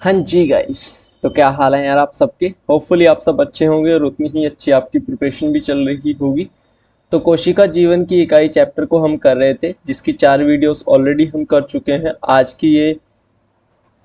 हाँ जी गाइस। तो क्या हाल है यार आप सबके। होपफुली आप सब अच्छे होंगे और उतनी ही अच्छी आपकी प्रिपरेशन भी चल रही होगी। तो कोशिका जीवन की इकाई चैप्टर को हम कर रहे थे, जिसकी 4 वीडियोस ऑलरेडी हम कर चुके हैं। आज की ये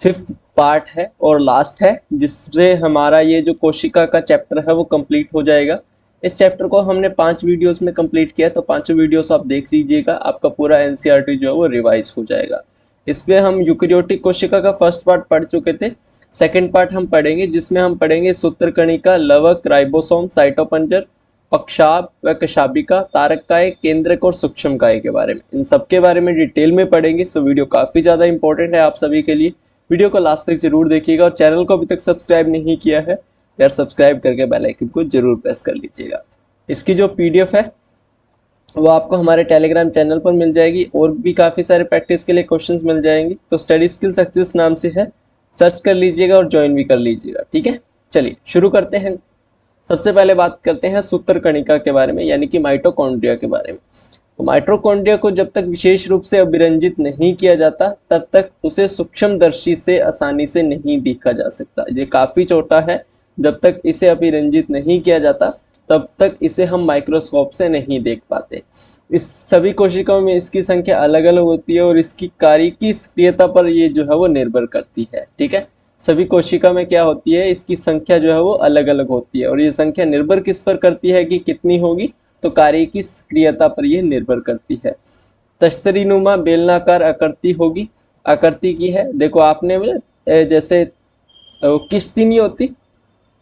5th पार्ट है और लास्ट है, जिससे हमारा ये जो कोशिका का चैप्टर है वो कंप्लीट हो जाएगा। इस चैप्टर को हमने 5 वीडियोस में कंप्लीट किया, तो पांचों वीडियोस आप देख लीजिएगा, आपका पूरा एनसीईआरटी जो है वो रिवाइज हो जाएगा। इसमें हम यूकेरियोटिक कोशिका का फर्स्ट पार्ट पढ़ चुके थे। सेकंड पार्ट हम पढ़ेंगे, जिसमें हम पढ़ेंगे सूत्रकणिका, लवक, राइबोसोम, साइटोपंजर, पक्षाभ व कशाभिका, तारककाय, केंद्रक और सूक्ष्मकाय के बारे में, इन सब के बारे में डिटेल में पढ़ेंगे। सो वीडियो काफी ज्यादा इंपॉर्टेंट है आप सभी के लिए। वीडियो को लास्ट तक जरूर देखिएगा और चैनल को अभी तक सब्सक्राइब नहीं किया है यार, सब्सक्राइब करके बेल आइकन को जरूर प्रेस कर लीजिएगा। इसकी जो पीडीएफ है वो आपको हमारे टेलीग्राम चैनल पर मिल जाएगी, और भी काफ़ी सारे प्रैक्टिस के लिए क्वेश्चंस मिल जाएंगे। तो स्टडी स्किल सक्सेस नाम से है, सर्च कर लीजिएगा और ज्वाइन भी कर लीजिएगा। ठीक है, चलिए शुरू करते हैं। सबसे पहले बात करते हैं सूत्रकणिका के बारे में, यानी कि माइटोकॉन्ड्रिया के बारे में। तो माइटोकॉन्ड्रिया को जब तक विशेष रूप से अभिरंजित नहीं किया जाता, तब तक उसे सूक्ष्मदर्शी से आसानी से नहीं देखा जा सकता। ये काफ़ी छोटा है। जब तक इसे अभिरंजित नहीं किया जाता, तब तक इसे हम माइक्रोस्कोप से नहीं देख पाते। इस सभी कोशिकाओं में इसकी संख्या अलग अलग होती है और इसकी कार्य की सक्रियता पर ये जो है वो निर्भर करती है। ठीक है, सभी कोशिका में क्या होती है, इसकी संख्या जो है वो अलग अलग होती है, और ये संख्या निर्भर किस पर करती है कि कितनी होगी, तो कार्य की सक्रियता पर यह निर्भर करती है। तश्तरीनुमा बेलनाकार आकृति होगी, आकृति की है। देखो आपने जैसे किश्ती नहीं होती,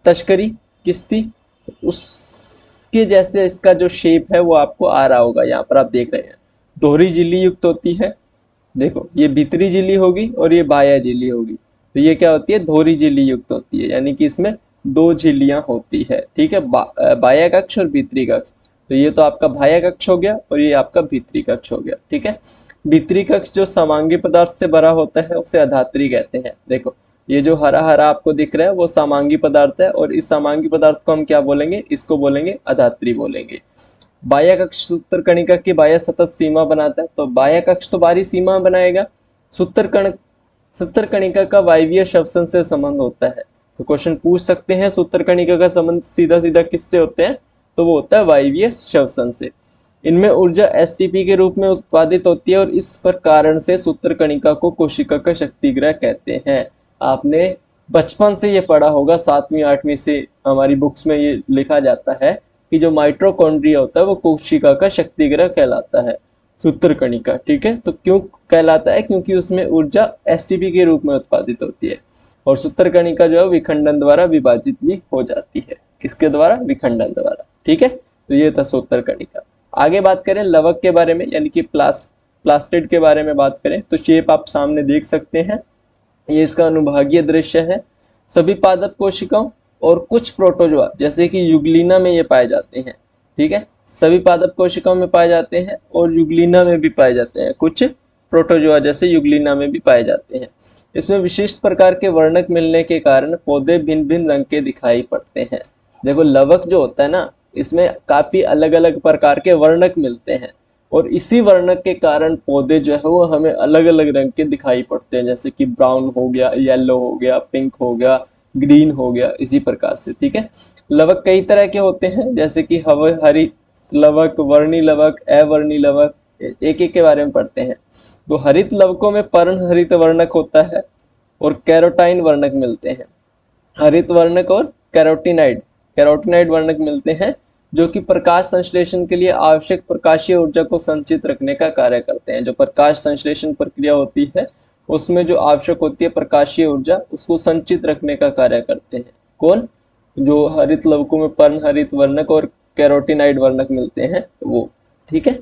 तश्करी किश्ती, उसके जैसे इसका जो शेप है वो आपको आ रहा होगा। यहाँ पर आप देख रहे हैं दोहरी झिल्ली युक्त होती है। देखो ये भीतरी झिल्ली होगी और ये बाह्य झिल्ली होगी। तो ये क्या होती है, दोहरी झिल्ली युक्त होती है, यानी कि इसमें 2 झिल्लियां होती है। ठीक है, बाह्य कक्ष और भीतरी कक्ष। तो ये तो आपका बाह्य कक्ष हो गया और ये आपका भीतरी कक्ष हो गया। ठीक है, भीतरी कक्ष जो समांगी पदार्थ से भरा होता है उसे अधात्री कहते हैं। देखो ये जो हरा हरा आपको दिख रहा है वो समांगी पदार्थ है, और इस समांगी पदार्थ को हम क्या बोलेंगे, इसको बोलेंगे अधात्री बोलेंगे। बाह्य कक्ष सूत्रकणिका की बाह्य सतह सीमा बनाता है। तो बाह्य कक्ष तो बाहरी सीमा बनाएगा। सूत्रकणिका का वायवीय श्वसन से संबंध होता है। तो क्वेश्चन पूछ सकते हैं सूत्रकणिका का संबंध सीधा सीधा किससे होते हैं, तो वो होता है वायवीय श्वसन से। इनमें ऊर्जा एसटीपी के रूप में उत्पादित होती है, और इस पर कारण से सूत्रकणिका को कोशिका का शक्तिग्रह कहते हैं। आपने बचपन से ये पढ़ा होगा, 7वीं 8वीं से हमारी बुक्स में ये लिखा जाता है कि जो माइटोकॉन्ड्रिया होता है वो कोशिका का शक्तिग्रह कहलाता है, सूत्रकणिका। ठीक है, तो क्यों कहलाता है, क्योंकि उसमें ऊर्जा एसटीपी के रूप में उत्पादित होती है, और सूत्रकणिका जो है विखंडन द्वारा विभाजित भी हो जाती है। किसके द्वारा, विखंडन द्वारा। ठीक है, तो ये था सूत्रकणिका। आगे बात करें लवक के बारे में, यानी कि प्लास्टिड के बारे में बात करें, तो शेप आप सामने देख सकते हैं। ये इसका अनुभागीय दृश्य है। सभी पादप कोशिकाओं और कुछ प्रोटोजोआ जैसे कि युग्लिना में ये पाए जाते हैं। ठीक है, सभी पादप कोशिकाओं में पाए जाते हैं और युग्लिना में भी पाए जाते हैं। कुछ प्रोटोजोआ जैसे युग्लिना में भी पाए जाते हैं। इसमें विशिष्ट प्रकार के वर्णक मिलने के कारण पौधे भिन्न भिन्न रंग के दिखाई पड़ते हैं। देखो लवक जो होता है ना, इसमें काफी अलग अलग प्रकार के वर्णक मिलते हैं, और इसी वर्णक के कारण पौधे जो है वो हमें अलग अलग रंग के दिखाई पड़ते हैं, जैसे कि ब्राउन हो गया, येलो हो गया, पिंक हो गया, ग्रीन हो गया, इसी प्रकार से। ठीक है, लवक कई तरह के होते हैं, जैसे कि हरित लवक, वर्णी लवक, अवर्णी लवक। एक एक के बारे में पढ़ते हैं। तो हरित लवकों में पर्ण हरित वर्णक होता है और कैरोटाइन वर्णक मिलते हैं। हरित वर्णक और कैरोटीनाइड वर्णक मिलते हैं, जो कि प्रकाश संश्लेषण के लिए आवश्यक प्रकाशीय ऊर्जा को संचित रखने का कार्य करते हैं। जो प्रकाश संश्लेषण प्रक्रिया होती है उसमें जो आवश्यक होती है प्रकाशीय ऊर्जा, उसको संचित रखने का कार्य करते हैं। कौन, जो हरित लवकों में पर्ण हरित वर्णक और कैरोटीनाइड वर्णक मिलते हैं वो। ठीक है,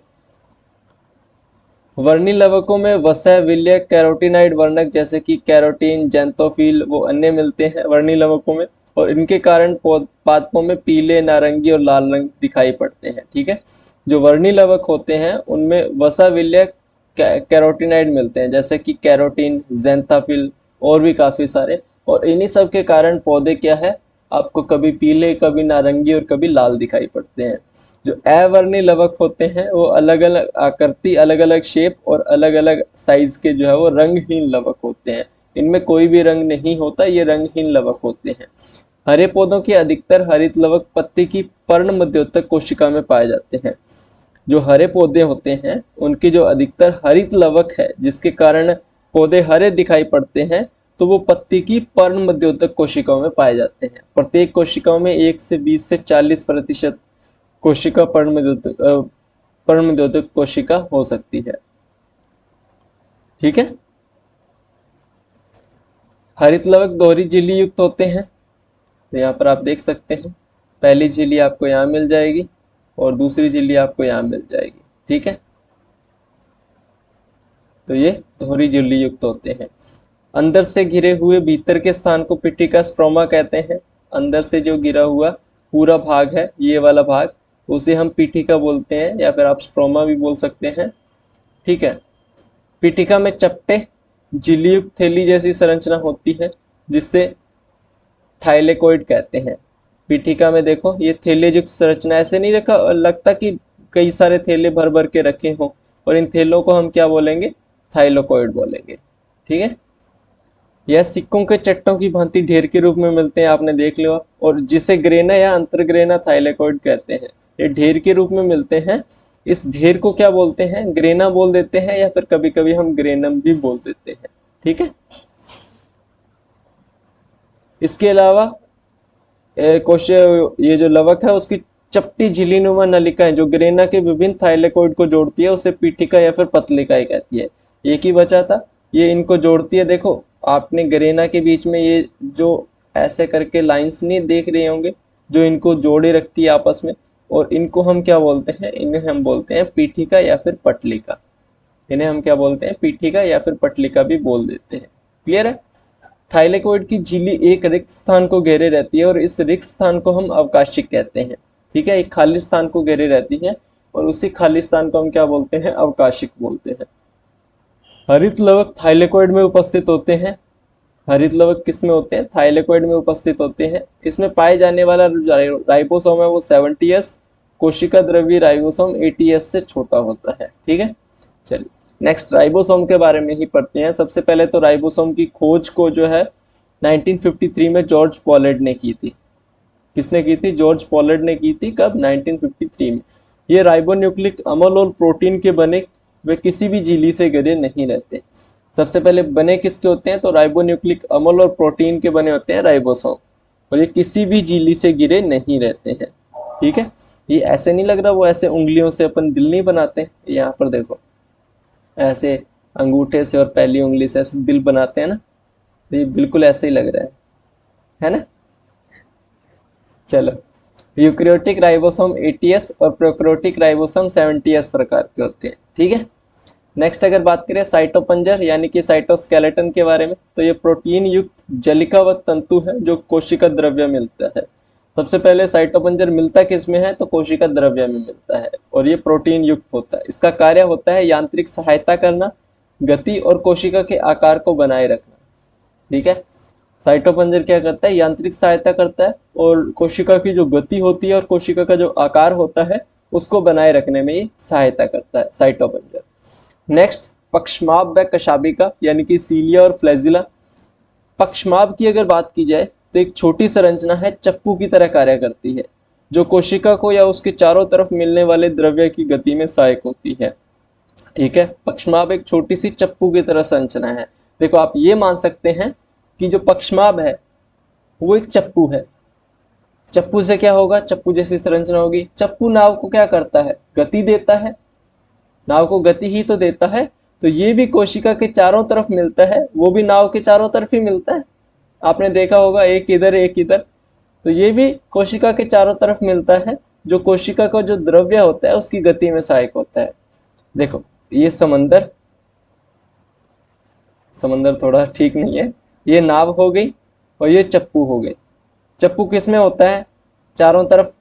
वर्णी लवकों में वसा, विलय, कैरोटीनाइड वर्णक जैसे कि कैरोटीन, जेंथोफिल, वो अन्य मिलते हैं वर्णी लवकों में, और इनके कारण पादपों में पीले, नारंगी और लाल रंग दिखाई पड़ते हैं। ठीक है, जो वर्णी लवक होते हैं उनमें वसा, विलय, कैरोटीनाइड मिलते हैं, जैसे कि कैरोटीन, जेंथोफिल और भी काफी सारे, और इन्हीं सब के कारण पौधे क्या है, आपको कभी पीले, कभी नारंगी और कभी लाल दिखाई पड़ते हैं। जो अवर्णी लवक होते हैं वो अलग अलग आकृति, अलग अलग शेप और अलग अलग साइज के जो है वो रंगहीन लवक होते हैं। इनमें कोई भी रंग नहीं होता, ये रंगहीन लवक होते हैं। हरे पौधों के अधिकतर हरित लवक पत्ती की पर्ण मध्योतक कोशिका में पाए जाते हैं। जो हरे पौधे होते हैं उनके जो अधिकतर हरित लवक है, जिसके कारण पौधे हरे दिखाई पड़ते हैं, तो वो पत्ती की पर्ण मध्योतक कोशिकाओं में पाए जाते हैं। प्रत्येक कोशिकाओं में 1 से 20 से 40% कोशिका पर्ण मध्योतक कोशिका हो सकती है। ठीक है। हरित लवक दोहरी झिल्ली युक्त होते हैं, तो यहाँ पर आप देख सकते हैं, पहली झिल्ली आपको यहाँ मिल जाएगी और दूसरी झिल्ली आपको यहाँ मिल जाएगी। ठीक है, तो ये दोहरी झिल्ली युक्त होते हैं। अंदर से घिरे हुए भीतर के स्थान को पिटिका स्ट्रोमा कहते हैं। अंदर से जो घिरा हुआ पूरा भाग है, ये वाला भाग, उसे हम पिटिका बोलते हैं, या फिर आप स्ट्रोमा भी बोल सकते हैं। ठीक है। पिटिका में चपटे झिल्ली युक्त थैली जैसी संरचना होती है, जिससे थाइलेकोइड कहते हैं। पिटिका में देखो, ये थैले युक्त संरचना, ऐसे नहीं रखा लगता कि कई सारे थैले भर भर के रखे हों, और इन थैलों को हम क्या बोलेंगे? थाइलेकोइड बोलेंगे। ठीक है। यह सिक्कों के चट्टों की भांति ढेर के रूप में मिलते हैं, आपने देख लिया, और जिसे ग्रेना या अंतर्ग्रेना थाइलेकोइड कहते हैं। ये ढेर के रूप में मिलते हैं। इस ढेर को क्या बोलते हैं? ग्रेना बोल देते हैं, या फिर कभी कभी हम ग्रेनम भी बोल देते हैं। ठीक है। इसके अलावा ये जो लवक है उसकी चपटी झिल्लीनुमा नलिकाएं जो ग्रेना के विभिन्न थाइलेकोइड को जोड़ती है, उसे पीठिका या फिर पतलिकाएं कहती है। एक ही बचा था, ये इनको जोड़ती है। देखो, आपने ग्रेना के बीच में ये जो ऐसे करके लाइंस नहीं देख रहे होंगे, जो इनको जोड़े रखती है आपस में, और इनको हम क्या बोलते हैं? इन्हें हम बोलते हैं पीठिका या फिर पटलिका। इन्हें हम क्या बोलते हैं? पीठिका या फिर पटलिका भी बोल देते हैं। क्लियर है? थाइलेकोइड की झिल्ली एक रिक्त स्थान को घेरे रहती है, और इस रिक्त स्थान को हम अवकाशिक कहते हैं। ठीक है, एक खाली स्थान को घेरे रहती है, और उसी खाली स्थान को हम क्या बोलते हैं? अवकाशिक बोलते हैं। हरित लवक थाइलेकोइड में उपस्थित होते हैं। हरित लवक किस में होते हैं? थाइलेकोइड में उपस्थित होते हैं। इसमें पाए जाने वाला राइबोसोम है वो 70S, कोशिका द्रव्य राइबोसोम 80S से छोटा होता है। ठीक है। चलिए नेक्स्ट राइबोसोम के बारे में ही पढ़ते हैं। सबसे पहले तो राइबोसोम की खोज को जो है 1953 में जॉर्ज पॉलेड ने की थी। किसने की थी? जॉर्ज पॉलेड ने की थी। कब? 1953 में। ये राइबोन्यूक्लिक अम्ल और प्रोटीन के बने वे किसी भी झिल्ली से घिरे नहीं रहते। सबसे पहले बने किसके होते हैं? तो राइबोन्यूक्लिक अम्ल और प्रोटीन के बने होते हैं राइबोसोम, और ये किसी भी झिल्ली से घिरे नहीं रहते हैं। ठीक है। ये ऐसे नहीं लग रहा वो ऐसे उंगलियों से अपन दिल नहीं बनाते, यहाँ पर देखो ऐसे अंगूठे से और पहली उंगली से ऐसे दिल बनाते हैं ना, तो ये बिल्कुल ऐसे ही लग रहा है ना? चलो, यूकैरियोटिक राइबोसोम 80S और प्रोकैरियोटिक राइबोसोम 70S प्रकार के होते हैं। ठीक है। नेक्स्ट अगर बात करें साइटोपंजर यानी कि साइटोस्केलेटन के बारे में, तो ये प्रोटीन युक्त जलिकावत तंतु है जो कोशिका द्रव्य मिलता है। सबसे पहले साइटोपंजर मिलता किस में है? तो कोशिका द्रव्य में मिलता है, और ये प्रोटीन युक्त होता है। इसका कार्य होता है यांत्रिक सहायता करना, गति और कोशिका के आकार को बनाए रखना। ठीक है। साइटोपंजर क्या करता है? यांत्रिक सहायता करता है, और कोशिका की जो गति होती है और कोशिका का जो आकार होता है उसको बनाए रखने में ये सहायता करता है साइटोपंजर। नेक्स्ट पक्षमाभ व कशाभिका यानी कि सीलिया और फ्लैजिला। पक्षमाभ की अगर बात की जाए तो एक छोटी संरचना है, चप्पू की तरह कार्य करती है, जो कोशिका को या उसके चारों तरफ मिलने वाले द्रव्य की गति में सहायक होती है। ठीक है। पक्षमाभ एक छोटी सी चप्पू की तरह संरचना है। देखो, आप ये मान सकते हैं कि जो पक्षमाभ है वो एक चप्पू है। चप्पू से क्या होगा? चप्पू जैसी संरचना होगी। चप्पू नाव को क्या करता है? गति देता है। नाव को गति ही तो देता है, तो ये भी कोशिका के चारों तरफ मिलता है, वो भी नाव के चारों तरफ ही मिलता है। आपने देखा होगा, एक इधर एक इधर, तो ये भी कोशिका के चारों तरफ मिलता है, जो कोशिका का जो द्रव्य होता है उसकी गति में सहायक होता है। देखो, ये समंदर थोड़ा ठीक नहीं है, ये नाव हो गई और ये चप्पू हो गई। चप्पू किस में होता है? चारों तरफ,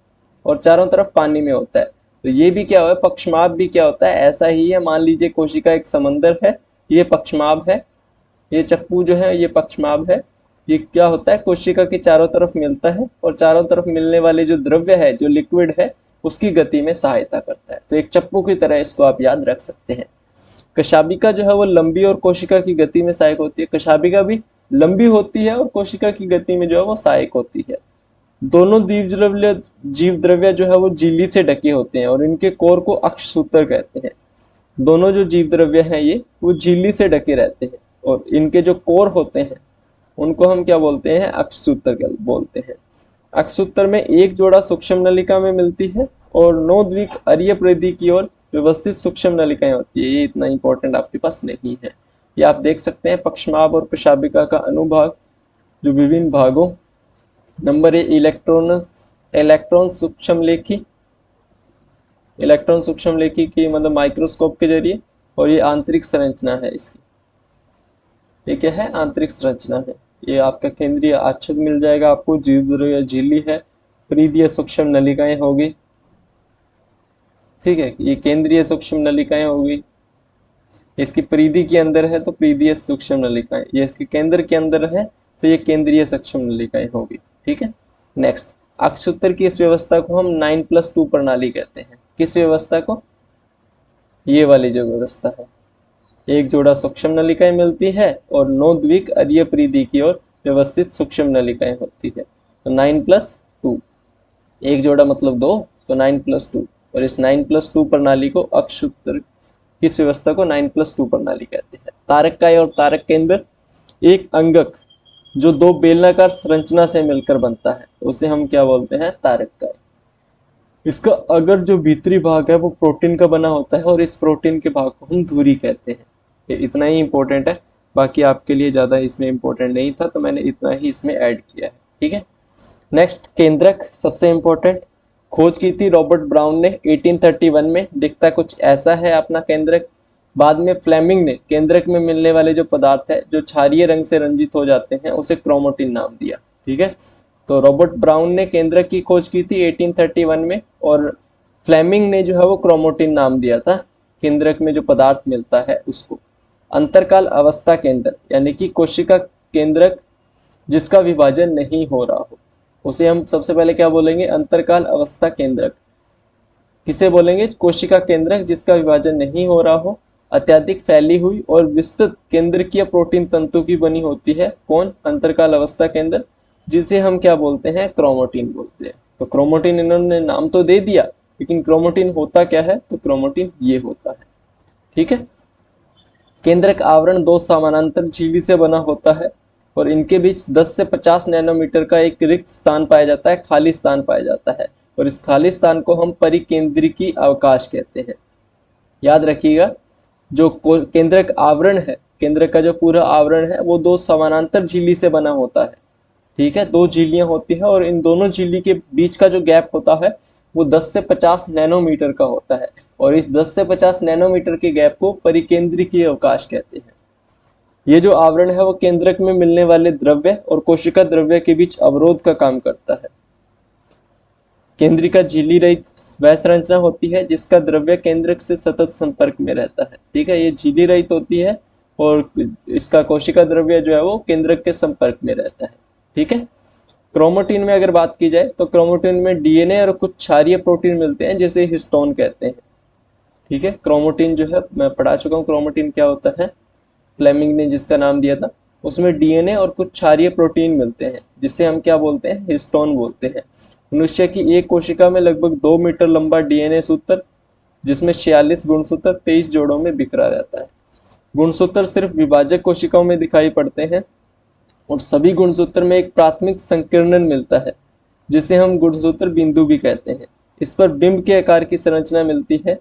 और चारों तरफ पानी में होता है। तो ये भी क्या हुआ? पक्षमाभ भी क्या होता है? ऐसा ही है। मान लीजिए कोशिका एक समंदर है, ये पक्षमाभ है, ये चप्पू जो है ये पक्षमाभ है। ये क्या होता है? कोशिका के चारों तरफ मिलता है, और चारों तरफ मिलने वाले जो द्रव्य है, जो लिक्विड है, उसकी गति में सहायता करता है। तो एक चप्पू की तरह इसको आप याद रख सकते हैं। कशाभिका जो है वो लंबी और कोशिका की गति में सहायक होती है। कशाभिका भी लंबी होती है और कोशिका की गति में जो है वो सहायक होती है। दोनों जीव द्रव्य जो है वो झिल्ली से ढके होते हैं और इनके कोर को अक्षसूत्र कहते हैं। दोनों जो जीव द्रव्य हैं ये वो झिल्ली से ढके रहते हैं और इनके जो कोर होते हैं उनको हम क्या बोलते हैं, अक्षसूत्र बोलते हैं। अक्षसूत्र में एक जोड़ा सूक्ष्म नलिका में मिलती है और 9 द्विक अरीय परिधि की ओर व्यवस्थित सूक्ष्म नलिकाएं होती है। ये इतना इंपॉर्टेंट आपके पास नहीं है। ये आप देख सकते हैं पक्षमाभ और प्रशाबिका का अनुभाग जो विभिन्न भागों। नंबर ए इलेक्ट्रॉन सूक्ष्म लेखी की मतलब माइक्रोस्कोप के जरिए, और ये आंतरिक संरचना है इसकी। ये क्या है, आंतरिक संरचना है। ये आपका केंद्रीय आच्छद मिल जाएगा आपको, जीवद्रव्य झिल्ली है, परिधीय सूक्ष्म नलिकाएं होगी। ठीक है, ये केंद्रीय सूक्ष्म नलिकाएं होगी। इसकी परिधि के अंदर है तो परिधीय सूक्ष्म नलिकाएं, ये इसके केंद्र के अंदर है तो ये केंद्रीय सूक्ष्म नलिकाएं होगी। ठीक है, नेक्स्ट, अक्षसूत्र की इस व्यवस्था को हम 9+2 प्रणाली कहते हैं। किस व्यवस्था को, ये वाली जो व्यवस्था है, एक जोड़ा सूक्ष्म नलिकाएं मिलती है और 9 द्विक अरीय परिधि की ओर व्यवस्थित सूक्ष्म नलिकाएं होती है। तो 9+2, एक जोड़ा मतलब 2, तो 9+2, और इस 9+2 प्रणाली को अक्षसूत्र इस व्यवस्था को 9+2 प्रणाली कहते हैं। तारककाय और तारक केंद्र एक अंगक जो दो बेलनाकार संरचना से मिलकर बनता है उसे हम क्या बोलते हैं, तारककाय। इसका अगर जो भीतरी भाग है वो प्रोटीन का बना होता है और इस प्रोटीन के भाग को हम धुरी कहते हैं। ये इतना ही इंपॉर्टेंट है, बाकी आपके लिए ज़्यादा इसमें इंपॉर्टेंट नहीं था तो मैंने इतना ही इसमें ऐड किया है। ठीक है, नेक्स्ट, केंद्रक सबसे इंपॉर्टेंट। खोज की थी रॉबर्ट ब्राउन ने 1831 में। दिखता कुछ ऐसा है अपना केंद्रक। बाद में फ्लेमिंग ने केंद्रक में मिलने वाले जो पदार्थ है जो क्षारीय रंग से रंजित हो जाते हैं उसे क्रोमोटिन नाम दिया। ठीक है, तो रॉबर्ट ब्राउन ने केंद्रक की खोज की थी 1831 में और फ्लेमिंग ने जो है वो क्रोमोटिन नाम दिया था केंद्रक में जो पदार्थ मिलता है उसको। अंतरकाल अवस्था केंद्र यानी कि कोशिका केंद्रक जिसका विभाजन नहीं हो रहा हो उसे हम सबसे पहले क्या बोलेंगे, अंतरकाल अवस्था केंद्रक। किसे बोलेंगे, कोशिका केंद्रक जिसका विभाजन नहीं हो रहा हो, अत्यधिक फैली हुई और विस्तृत केंद्रकीय प्रोटीन तंतु की बनी होती है। कौन, अंतरकाल अवस्था केंद्र, जिसे हम क्या बोलते हैं, क्रोमोटिन बोलते हैं। तो क्रोमोटिन इन्होंने नाम तो दे दिया लेकिन क्रोमोटिन होता क्या है, तो क्रोमोटिन ये होता है। ठीक है, केंद्रक आवरण दो समानांतर झिल्ली से बना होता है और इनके बीच 10 से 50 नैनोमीटर का एक रिक्त स्थान पाया जाता है, खाली स्थान पाया जाता है, और इस खाली स्थान को हम परिकेंद्रिकी अवकाश कहते हैं। याद रखिएगा, जो केंद्रक आवरण है, केंद्रक का जो पूरा आवरण है वो दो समानांतर झिल्ली से बना होता है। ठीक है, दो झिल्लियां होती है और इन दोनों झिल्ली के बीच का जो गैप होता है वो 10 से 50 नैनोमीटर का होता है और इस 10 से 50 नैनोमीटर के गैप को परिकेंद्रिकीय अवकाश कहते हैं। ये जो आवरण है वो केंद्रक में मिलने वाले द्रव्य और कोशिका द्रव्य के बीच अवरोध का काम करता है। केंद्रिका झिल्ली रहित वह संरचना होती है जिसका द्रव्य केंद्रक से सतत संपर्क में रहता है। ठीक है, ये झिल्ली रहित होती है और इसका कोशिका द्रव्य जो है वो केंद्रक के संपर्क में रहता है। ठीक है, क्रोमोटिन में अगर बात की जाए तो क्रोमोटिन में डीएनए और कुछ क्षारीय प्रोटीन मिलते हैं जिसे हिस्टोन कहते हैं। ठीक है, क्रोमोटिन जो है मैं पढ़ा चुका हूँ क्रोमोटिन क्या होता है, फ्लेमिंग ने जिसका नाम दिया था। उसमें डीएनए और कुछ क्षारीय प्रोटीन मिलते हैं जिसे हम क्या बोलते हैं, हिस्टोन बोलते हैं। मनुष्य की एक कोशिका में लगभग 2 मीटर लंबा डीएनए सूत्र जिसमें 46 गुणसूत्र 23 जोड़ों में बिखरा रहता है। गुणसूत्र सिर्फ विभाजक कोशिकाओं में दिखाई पड़ते हैं और सभी गुणसूत्र में एक प्राथमिक संकीर्णन मिलता है जिसे हम गुणसूत्र बिंदु भी कहते हैं। इस पर बिंब के आकार की संरचना मिलती है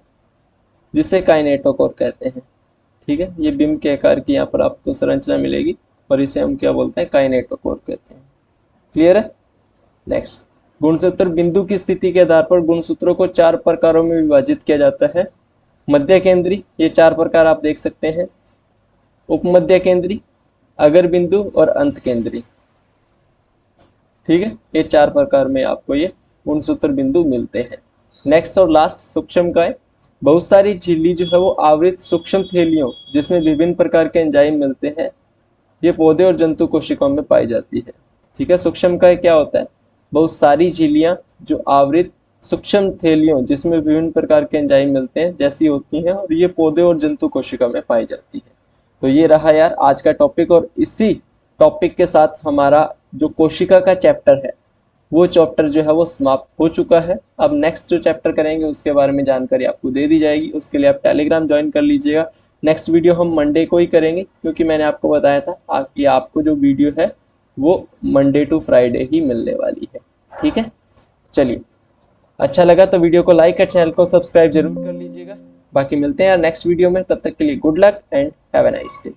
जिसे काइनेटोकोर कहते हैं। ठीक है, ये बिंब के आकार की यहाँ पर आपको संरचना मिलेगी और इसे हम क्या बोलते हैं, काइनेटोकोर कहते हैं। क्लियर है, नेक्स्ट, गुणसूत्र बिंदु की स्थिति के आधार पर गुणसूत्रों को 4 प्रकारों में विभाजित किया जाता है। मध्य केंद्री, ये 4 प्रकार आप देख सकते हैं। उपमध्य केंद्री, अगर बिंदु और अंत केंद्री। ठीक है, ये 4 प्रकार में आपको ये गुणसूत्र बिंदु मिलते हैं। नेक्स्ट और लास्ट, सूक्ष्मकाय। बहुत सारी झिल्ली जो है वो आवृत सूक्ष्म थैलियों जिसमें विभिन्न प्रकार के एंजाइम मिलते हैं, ये पौधे और जंतु कोशिकाओं में पाई जाती है। ठीक है, सूक्ष्मकाय क्या होता है, बहुत सारी झिल्लियां जो आवृत सूक्ष्म थैलियों जिसमें विभिन्न प्रकार के एंजाइम मिलते हैं जैसी होती हैं और ये पौधे और जंतु कोशिका में पाई जाती है। तो ये रहा यार आज का टॉपिक और इसी टॉपिक के साथ हमारा जो कोशिका का चैप्टर है वो चैप्टर जो है वो समाप्त हो चुका है। अब नेक्स्ट जो चैप्टर करेंगे उसके बारे में जानकारी आपको दे दी जाएगी, उसके लिए आप टेलीग्राम ज्वाइन कर लीजिएगा। नेक्स्ट वीडियो हम मंडे को ही करेंगे, क्योंकि मैंने आपको बताया था कि आपको जो वीडियो है वो मंडे टू फ्राइडे ही मिलने वाली है। ठीक है, चलिए, अच्छा लगा तो वीडियो को लाइक और चैनल को सब्सक्राइब जरूर कर लीजिएगा। बाकी मिलते हैं यार नेक्स्ट वीडियो में, तब तक के लिए good luck and have a nice day.